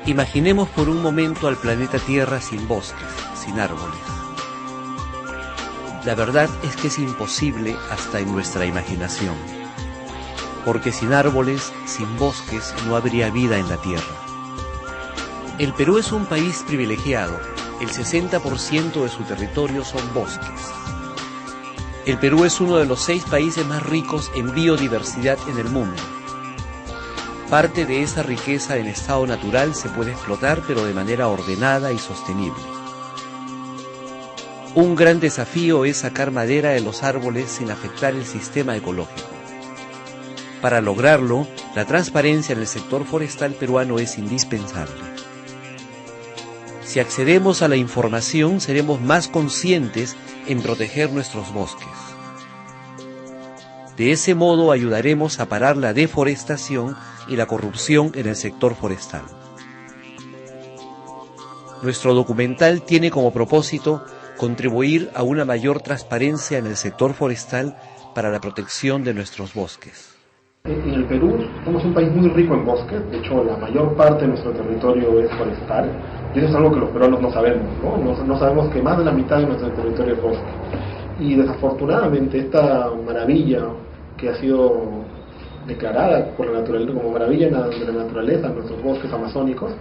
Imaginemos por un momento al planeta Tierra sin bosques, sin árboles. La verdad es que es imposible hasta en nuestra imaginación, porque sin árboles, sin bosques, no habría vida en la Tierra. El Perú es un país privilegiado, el 60% de su territorio son bosques. El Perú es uno de los 6 países más ricos en biodiversidad en el mundo. Parte de esa riqueza en estado natural se puede explotar, pero de manera ordenada y sostenible. Un gran desafío es sacar madera de los árboles sin afectar el sistema ecológico. Para lograrlo, la transparencia en el sector forestal peruano es indispensable. Si accedemos a la información, seremos más conscientes en proteger nuestros bosques. De ese modo ayudaremos a parar la deforestación y la corrupción en el sector forestal. Nuestro documental tiene como propósito contribuir a una mayor transparencia en el sector forestal para la protección de nuestros bosques. En el Perú somos un país muy rico en bosques, de hecho la mayor parte de nuestro territorio es forestal, y eso es algo que los peruanos no sabemos, no sabemos que más de la mitad de nuestro territorio es bosque. Y desafortunadamente esta maravilla que ha sido declarada por la naturaleza como maravilla de la naturaleza, nuestros bosques amazónicos,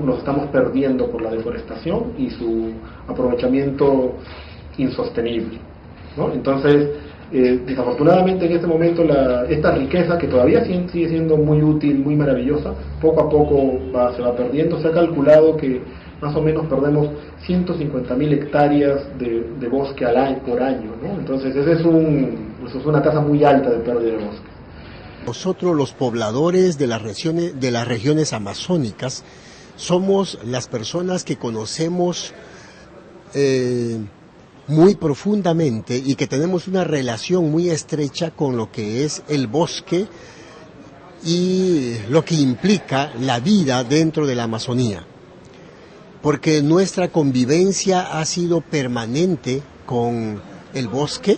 los estamos perdiendo por la deforestación y su aprovechamiento insostenible, ¿no? Entonces, desafortunadamente en este momento esta riqueza, que todavía sigue siendo muy útil, muy maravillosa, poco a poco se va perdiendo. Se ha calculado que más o menos perdemos 150.000 hectáreas de bosque por año, ¿no? Entonces eso es una tasa muy alta de pérdida de bosque. Nosotros, los pobladores de las regiones amazónicas, somos las personas que conocemos muy profundamente y que tenemos una relación muy estrecha con lo que es el bosque y lo que implica la vida dentro de la Amazonía. Porque nuestra convivencia ha sido permanente con el bosque.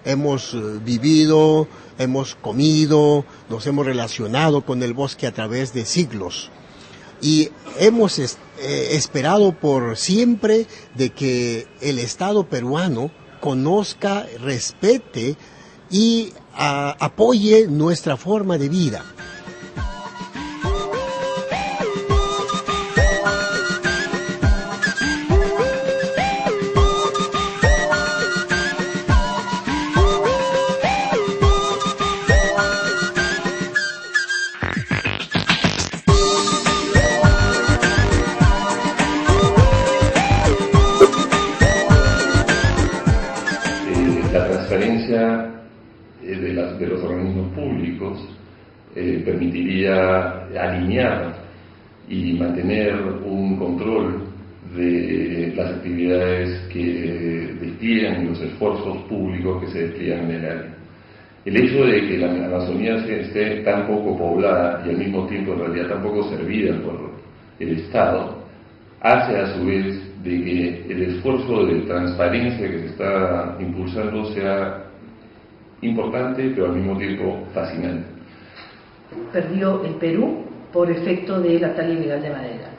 Hemos vivido, hemos comido, nos hemos relacionado con el bosque a través de siglos. Y hemos esperado por siempre de que el Estado peruano conozca, respete y apoye nuestra forma de vida. La transparencia de los organismos públicos permitiría alinear y mantener un control de las actividades que despliegan y los esfuerzos públicos que se despliegan en el área. El hecho de que la Amazonía esté tan poco poblada y al mismo tiempo en realidad tan poco servida por el Estado hace a su vez de que el esfuerzo de transparencia que se está impulsando sea importante, pero al mismo tiempo fascinante. Perdió el Perú por efecto de la tala ilegal de madera.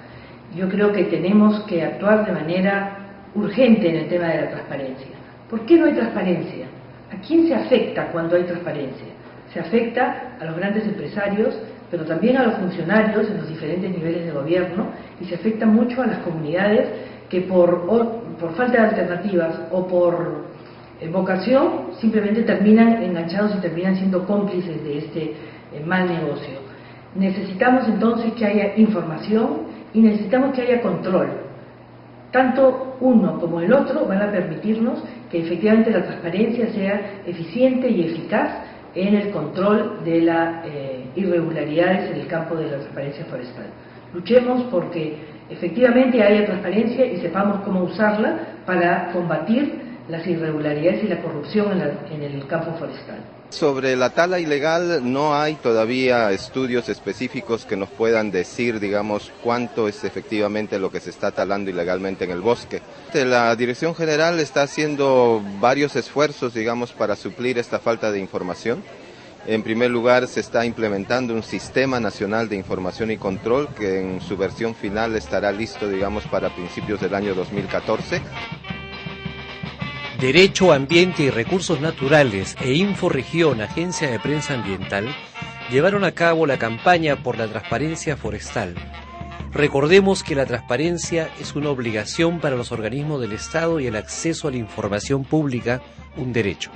Yo creo que tenemos que actuar de manera urgente en el tema de la transparencia. ¿Por qué no hay transparencia? ¿A quién se afecta cuando hay transparencia? Se afecta a los grandes empresarios, pero también a los funcionarios en los diferentes niveles de gobierno, y se afecta mucho a las comunidades que por falta de alternativas o por vocación simplemente terminan enganchados y terminan siendo cómplices de este mal negocio. Necesitamos entonces que haya información y necesitamos que haya control. Tanto uno como el otro van a permitirnos que efectivamente la transparencia sea eficiente y eficaz en el control de las irregularidades en el campo de la transparencia forestal. Luchemos porque efectivamente haya transparencia y sepamos cómo usarla para combatir las irregularidades y la corrupción en el campo forestal. Sobre la tala ilegal no hay todavía estudios específicos que nos puedan decir, digamos, cuánto es efectivamente lo que se está talando ilegalmente en el bosque. La Dirección General está haciendo varios esfuerzos, digamos, para suplir esta falta de información En primer lugar, se está implementando un sistema nacional de información y control que en su versión final estará listo, digamos, para principios del año 2014. Derecho, Ambiente y Recursos Naturales e Inforegión, Agencia de Prensa Ambiental, llevaron a cabo la campaña por la transparencia forestal. Recordemos que la transparencia es una obligación para los organismos del Estado y el acceso a la información pública, un derecho.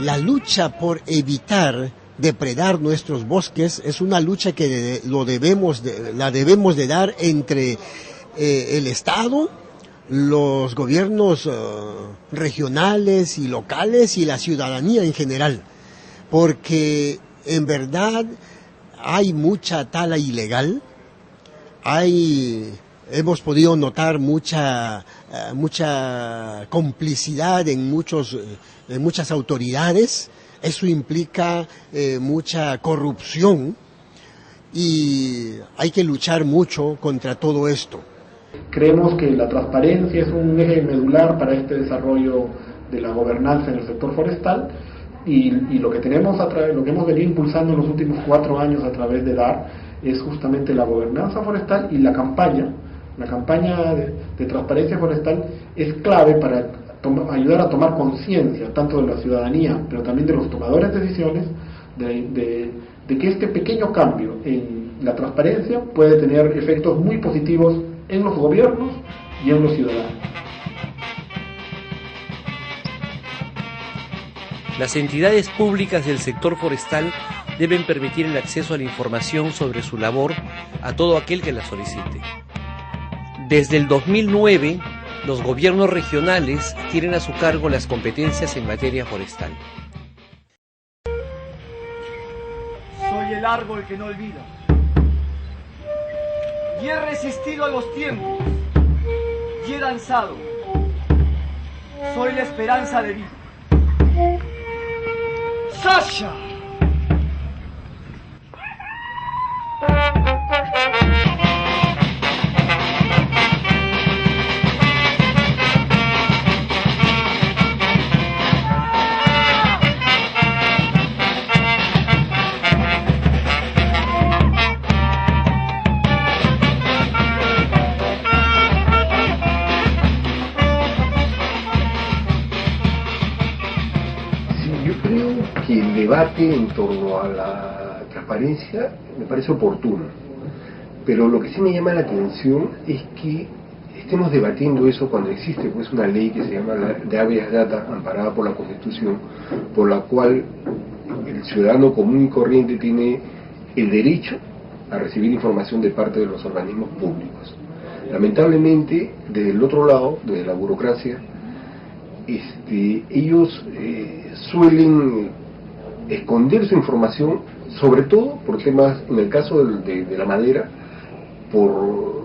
La lucha por evitar depredar nuestros bosques es una lucha que la debemos de dar entre el Estado, los gobiernos regionales y locales y la ciudadanía en general, porque en verdad hay mucha tala ilegal, hemos podido notar mucha complicidad en muchas autoridades. Eso implica mucha corrupción y hay que luchar mucho contra todo esto. Creemos que la transparencia es un eje medular para este desarrollo de la gobernanza en el sector forestal y lo que lo que hemos venido impulsando en los últimos 4 años a través de DAR es justamente la gobernanza forestal y la campaña. La campaña de transparencia forestal es clave para ayudar a tomar conciencia tanto de la ciudadanía, pero también de los tomadores de decisiones, de que este pequeño cambio en la transparencia puede tener efectos muy positivos en los gobiernos y en los ciudadanos. Las entidades públicas del sector forestal deben permitir el acceso a la información sobre su labor a todo aquel que la solicite. Desde el 2009, los gobiernos regionales tienen a su cargo las competencias en materia forestal. Soy el árbol que no olvida. Y he resistido a los tiempos. Y he danzado. Soy la esperanza de vida. ¡Sasha! El debate en torno a la transparencia me parece oportuno, pero lo que sí me llama la atención es que estemos debatiendo eso cuando existe pues una ley que se llama la de habeas data, amparada por la Constitución, por la cual el ciudadano común y corriente tiene el derecho a recibir información de parte de los organismos públicos. Lamentablemente, desde el otro lado, desde la burocracia, ellos suelen esconder su información, sobre todo por temas, en el caso de la madera, por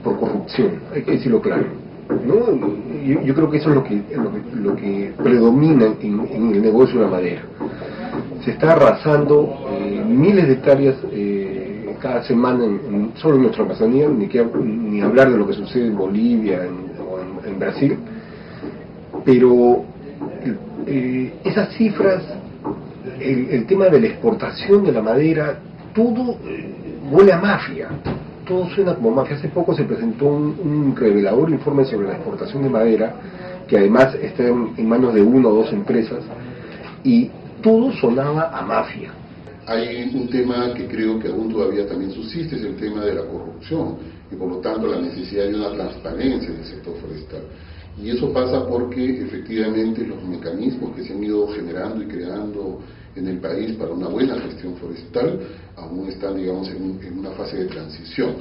corrupción, hay que decirlo claro, ¿no? Yo creo que eso es lo que predomina en el negocio de la madera. Se está arrasando miles de hectáreas cada semana solo en nuestra Amazonía, ni hablar de lo que sucede en Bolivia o en Brasil, pero esas cifras, el tema de la exportación de la madera, todo huele a mafia, todo suena como mafia. Hace poco se presentó un revelador informe sobre la exportación de madera, que además está en manos de 1 o 2 empresas, y todo sonaba a mafia. Hay un tema que creo que aún todavía también subsiste, es el tema de la corrupción, y por lo tanto la necesidad de una transparencia en el sector forestal. Y eso pasa porque efectivamente los mecanismos que se han ido generando y creando en el país para una buena gestión forestal aún están, digamos, en una fase de transición.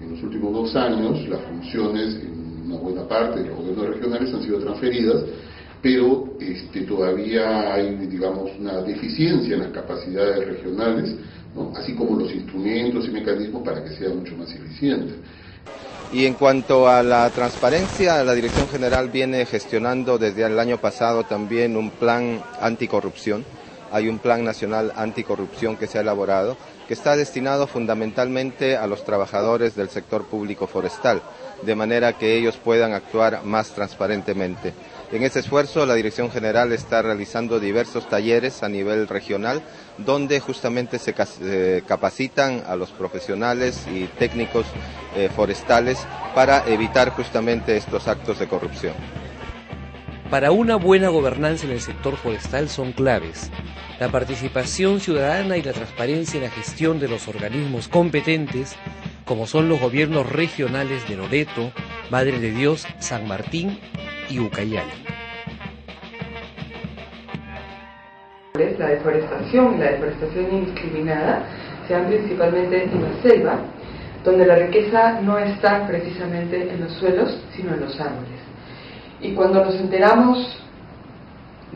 En los últimos 2 años las funciones en una buena parte de los gobiernos regionales han sido transferidas, pero todavía hay, digamos, una deficiencia en las capacidades regionales ¿no? Así como los instrumentos y mecanismos para que sea mucho más eficiente. Y en cuanto a la transparencia, la Dirección General viene gestionando desde el año pasado también un plan anticorrupción. Hay un plan nacional anticorrupción que se ha elaborado, que está destinado fundamentalmente a los trabajadores del sector público forestal, de manera que ellos puedan actuar más transparentemente. En ese esfuerzo, la Dirección General está realizando diversos talleres a nivel regional, donde justamente se capacitan a los profesionales y técnicos forestales para evitar justamente estos actos de corrupción. Para una buena gobernanza en el sector forestal son claves la participación ciudadana y la transparencia en la gestión de los organismos competentes, como son los gobiernos regionales de Loreto, Madre de Dios, San Martín y Ucayali. La deforestación y la deforestación indiscriminada se dan principalmente en la selva, donde la riqueza no está precisamente en los suelos, sino en los árboles. Y cuando nos enteramos,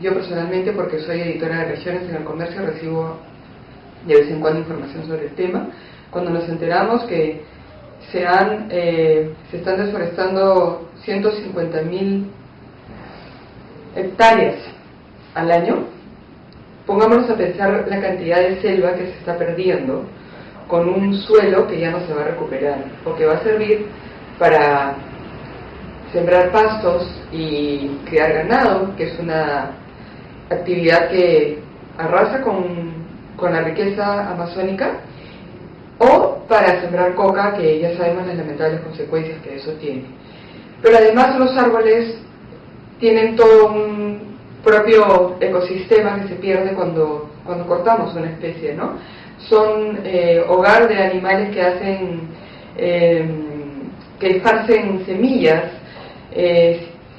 yo personalmente, porque soy editora de regiones en el comercio, recibo de vez en cuando información sobre el tema, cuando nos enteramos que se están desforestando 150.000 hectáreas al año, pongámonos a pensar la cantidad de selva que se está perdiendo con un suelo que ya no se va a recuperar, o que va a servir para sembrar pastos y criar ganado, que es una actividad que arrasa con la riqueza amazónica, o para sembrar coca, que ya sabemos las lamentables consecuencias que eso tiene. Pero además los árboles tienen todo un propio ecosistema que se pierde cuando cortamos una especie, ¿no? Son hogar de animales que hacen, que esparcen semillas,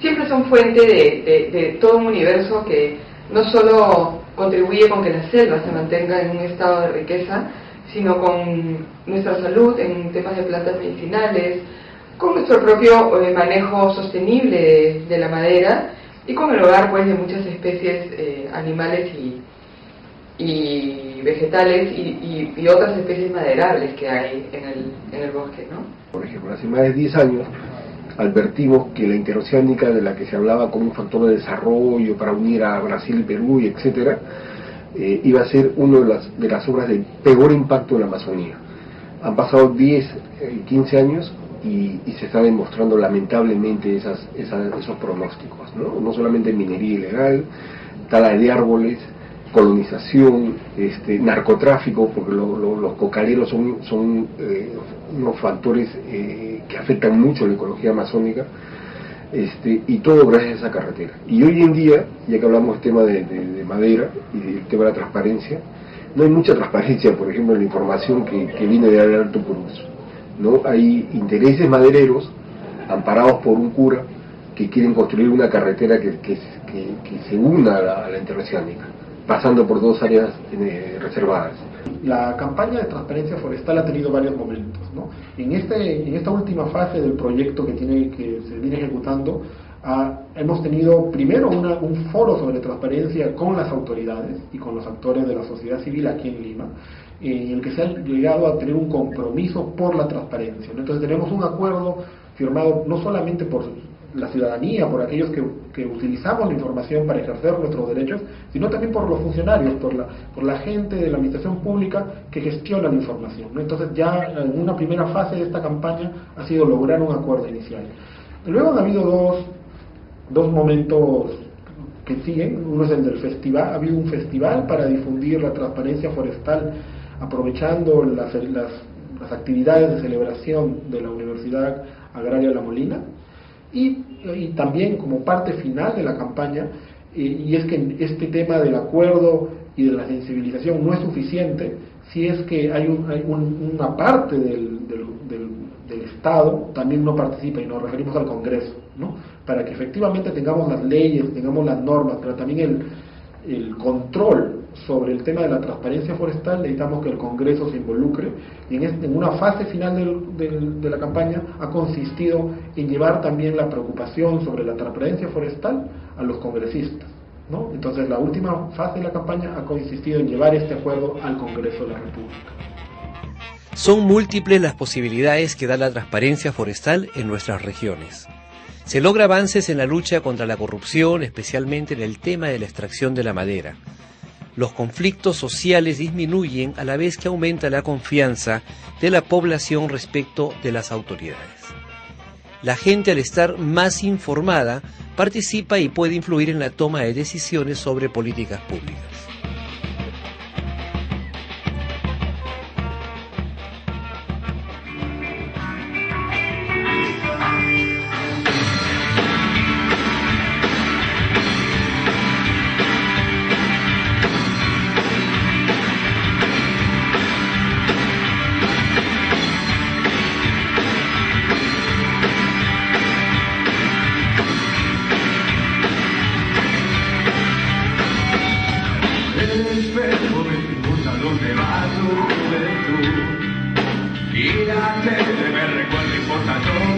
siempre son fuente de todo un universo que no solo contribuye con que la selva se mantenga en un estado de riqueza, sino con nuestra salud en temas de plantas medicinales, con nuestro propio manejo sostenible de la madera y con el hogar pues de muchas especies animales y vegetales y otras especies maderables que hay en el bosque, ¿no? Por ejemplo, hace más de 10 años advertimos que la interoceánica, de la que se hablaba como un factor de desarrollo para unir a Brasil y Perú y etcétera, iba a ser una de las obras de peor impacto en la Amazonía. Han pasado 10, 15 años y se está demostrando lamentablemente esos pronósticos, ¿no? No solamente minería ilegal, tala de árboles, colonización, narcotráfico, porque los cocaleros son unos factores que afectan mucho la ecología amazónica, y todo gracias a esa carretera. Y hoy en día, ya que hablamos del tema de madera y del tema de la transparencia, no hay mucha transparencia, por ejemplo, en la información que viene de Alto Purús, ¿no? Hay intereses madereros amparados por un cura que quieren construir una carretera que se una a la interoceánica, pasando por 2 áreas reservadas. La campaña de transparencia forestal ha tenido varios momentos, ¿no? En esta última fase del proyecto que se viene ejecutando, hemos tenido primero un foro sobre transparencia con las autoridades y con los actores de la sociedad civil aquí en Lima, en el que se ha llegado a tener un compromiso por la transparencia, ¿no? Entonces tenemos un acuerdo firmado no solamente por la ciudadanía, por aquellos que utilizamos la información para ejercer nuestros derechos, sino también por los funcionarios, por la gente de la administración pública que gestiona la información, ¿no? Entonces ya en una primera fase de esta campaña ha sido lograr un acuerdo inicial. Luego han habido dos momentos que siguen. Uno es el del festival. Ha habido un festival para difundir la transparencia forestal, aprovechando las actividades de celebración de la Universidad Agraria La Molina. Y también como parte final de la campaña, y es que este tema del acuerdo y de la sensibilización no es suficiente si es que hay una parte del Estado también no participa, y nos referimos al Congreso, ¿no? Para que efectivamente tengamos las leyes, tengamos las normas, pero también el control sobre el tema de la transparencia forestal. Necesitamos que el Congreso se involucre, y en una fase final de la campaña ha consistido en llevar también la preocupación sobre la transparencia forestal a los congresistas, ¿no? Entonces la última fase de la campaña ha consistido en llevar este acuerdo al Congreso de la República. Son múltiples las posibilidades que da la transparencia forestal en nuestras regiones. Se logra avances en la lucha contra la corrupción, especialmente en el tema de la extracción de la madera. Los conflictos sociales disminuyen a la vez que aumenta la confianza de la población respecto de las autoridades. La gente, al estar más informada, participa y puede influir en la toma de decisiones sobre políticas públicas. Y la tele me recuerda importante.